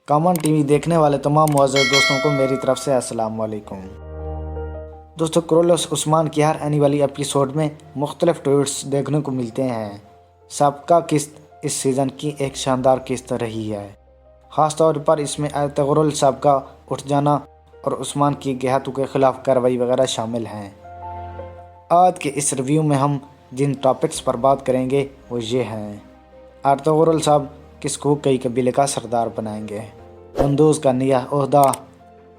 Common TV देखने वाले तमाम मुअज़्ज़ज़ दोस्तों को मेरी तरफ से अस्सलाम वालेकुम। दोस्तों, क्रोलस उस्मान की हर आने वाली एपिसोड में मुख्तलिफ ट्वीट्स देखने को मिलते हैं। सबका किस्त इस सीज़न की एक शानदार किस्त रही है। ख़ास तौर पर इसमें अतगरुल साहब का उठ जाना और उस्मान की गेहातों के ख़िलाफ़ कार्रवाई वगैरह शामिल हैं। आज के इस रिव्यू में हम जिन टॉपिक्स पर बात करेंगे वो ये हैं: अर्तुगरुल साहब किसको कई कबीले का सरदार बनाएंगे? कुंदूज़ का नया ओहदा,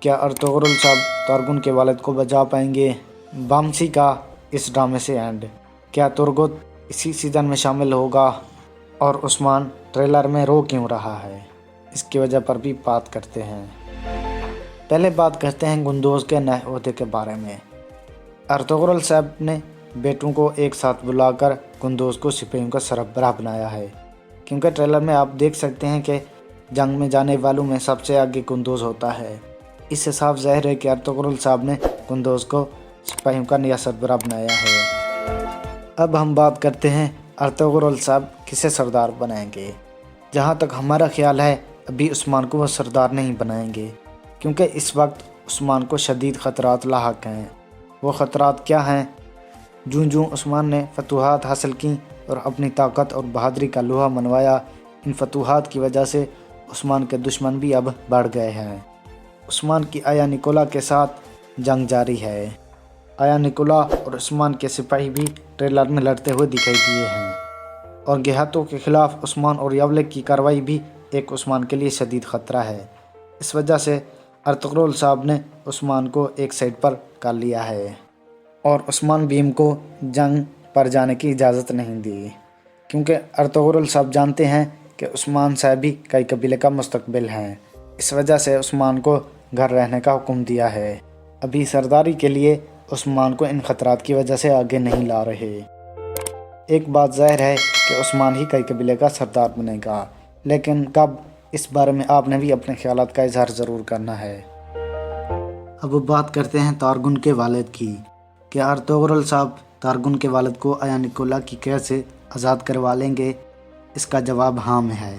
क्या अर्तुगरुल साहब तारगुन के वालिद को बचा पाएंगे? बामसी का इस ड्रामे से एंड, क्या तुर्गुत इसी सीज़न में शामिल होगा? और उस्मान ट्रेलर में रो क्यों रहा है, इसकी वजह पर भी बात करते हैं। पहले बात करते हैं कुंदूज़ के नए ओहदे के बारे में। अर्तुगरुल साहब ने बेटों को एक साथ बुलाकर कुंदूज़ को सिपाहियों का सरबराह बनाया है, क्योंकि ट्रेलर में आप देख सकते हैं कि जंग में जाने वालों में सबसे आगे कुंदूज़ होता है। इससे साफ ज़ाहिर है कि अर्तुगरुल साहब ने कुंदूज़ को सिपाहियों का नया सरबराह बनाया है। अब हम बात करते हैं अर्तुगरुल साहब किसे सरदार बनाएंगे। जहाँ तक हमारा ख्याल है, अभी उस्मान को वो सरदार नहीं बनाएंगे, क्योंकि इस वक्त उस्मान को शदीद ख़तरात लाहक हैं। वो ख़तरात क्या हैं? जूं उस्मान ने फतूहात हासिल की और अपनी ताकत और बहादुरी का लोहा मनवाया, इन फतूहात की वजह से उस्मान के दुश्मन भी अब बढ़ गए हैं। उस्मान की आया निकोला के साथ जंग जारी है। आया निकोला और उस्मान के सिपाही भी ट्रेलर में लड़ते हुए दिखाई दिए हैं, और गेहातों के ख़िलाफ़ उस्मान और यवले की कार्रवाई भी एक उस्मान के लिए शदीद ख़तरा है। इस वजह से अर्तुगरुल साहब ने उस्मान को एक साइड पर कर लिया है और उस्मान बीम को जंग पर जाने की इजाज़त नहीं दी, क्योंकि अर्तुगरुल साहब जानते हैं कि उस्मान साहब भी कई कबीले का मुस्तकबिल हैं। इस वजह से उस्मान को घर रहने का हुक्म दिया है। अभी सरदारी के लिए उस्मान को इन ख़तरात की वजह से आगे नहीं ला रहे। एक बात ज़ाहिर है कि उस्मान ही कई कबीले का सरदार बनेगा, लेकिन कब, इस बारे में आपने भी अपने ख्यालात का इजहार ज़रूर करना है। अब बात करते हैं तारगुन के वालिद की। क्या अर्तुगरुल साहब तारगुन के वालिद को आया निकोला की कैद से आज़ाद करवा लेंगे? इसका जवाब हाँ में है,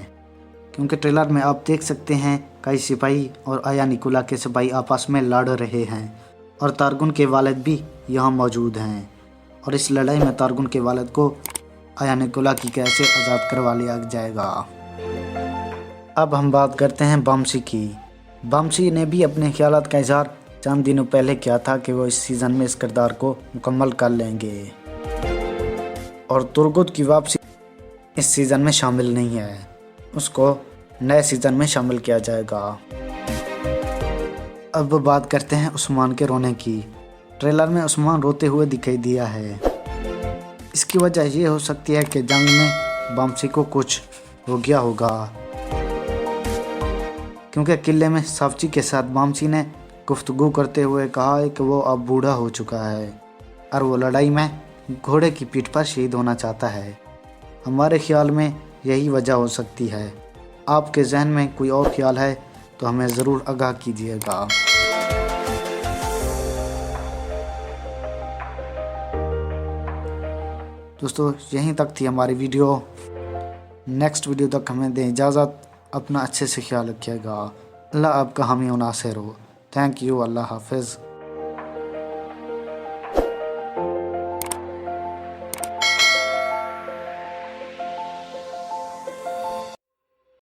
क्योंकि ट्रेलर में आप देख सकते हैं कई सिपाही और आया निकोला के सिपाही आपस में लड़ रहे हैं, और तारगुन के वालिद भी यहाँ मौजूद हैं, और इस लड़ाई में तारगुन के वालिद को आया निकोला की कैद से आज़ाद करवा लिया जाएगा। अब हम बात करते हैं बामसी की। बामसी ने भी अपने ख्यालात का इजहार चंद दिनों पहले किया था कि वो इस सीज़न में इस किरदार को मुकम्मल कर लेंगे, और तुर्गुत की वापसी इस सीज़न में शामिल नहीं है, उसको नए सीज़न में शामिल किया जाएगा। अब बात करते हैं उस्मान के रोने की। ट्रेलर में उस्मान रोते हुए दिखाई दिया है। इसकी वजह ये हो सकती है कि जंग में बामसी को कुछ हो गया होगा, क्योंकि किले में सावची के साथ बामसी ने गुफ्तगू करते हुए कहा है कि वो अब बूढ़ा हो चुका है और वो लड़ाई में घोड़े की पीठ पर शहीद होना चाहता है। हमारे ख्याल में यही वजह हो सकती है। आपके जहन में कोई और ख्याल है तो हमें ज़रूर आगाह कीजिएगा। दोस्तों, यहीं तक थी हमारी वीडियो। नेक्स्ट वीडियो तक हमें दें इजाज़त। अपना अच्छे से ख्याल रखिएगा। अल्लाह आपका हामी और नासिर हो। Thank you. अल्लाह हाफ़िज़।